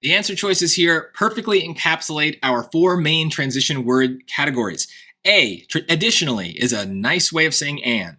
The answer choices here perfectly encapsulate our four main transition word categories. A, additionally, is a nice way of saying and.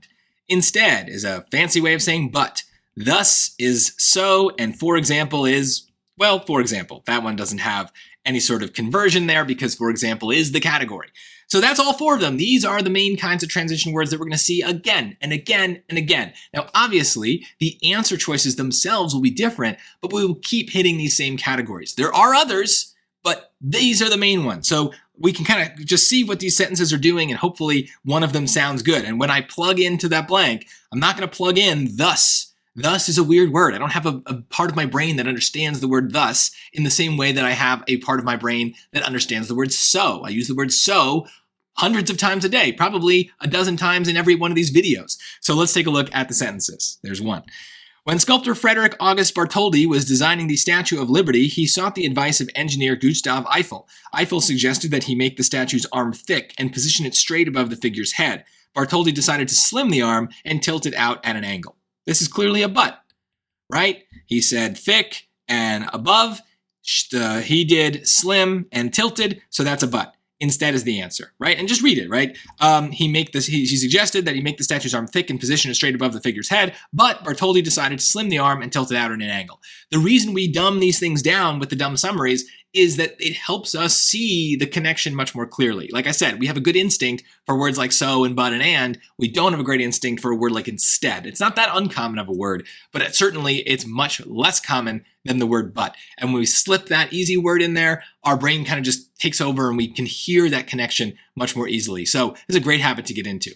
Instead is a fancy way of saying but. Thus is so, and for example is, well, for example. That one doesn't have any sort of conversion there because for example is the category. So that's all four of them. These are the main kinds of transition words that we're going to see again and again and again. Now, obviously, the answer choices themselves will be different, but we will keep hitting these same categories. There are others, but these are the main ones. So we can kind of just see what these sentences are doing, and hopefully one of them sounds good. And when I plug into that blank, I'm not going to plug in thus. Thus is a weird word. I don't have a part of my brain that understands the word thus in the same way that I have a part of my brain that understands the word so. I use the word so hundreds of times a day, probably a dozen times in every one of these videos. So let's take a look at the sentences. There's one. When sculptor Frederick August Bartholdi was designing the Statue of Liberty, he sought the advice of engineer Gustav Eiffel. Eiffel suggested that he make the statue's arm thick and position it straight above the figure's head. Bartholdi decided to slim the arm and tilt it out at an angle. This is clearly a but, right? He said thick and above. He did slim and tilted, so that's a but. Instead is the answer, right? And just read it, right? He suggested that he make the statue's arm thick and position it straight above the figure's head, but Bartholdi decided to slim the arm and tilt it out at an angle. The reason we dumb these things down with the dumb summaries is that it helps us see the connection much more clearly. Like I said, we have a good instinct for words like so and but and. We don't have a great instinct for a word like instead. It's not that uncommon of a word, but it's much less common than the word but. And when we slip that easy word in there, our brain kind of just takes over and we can hear that connection much more easily. So it's a great habit to get into.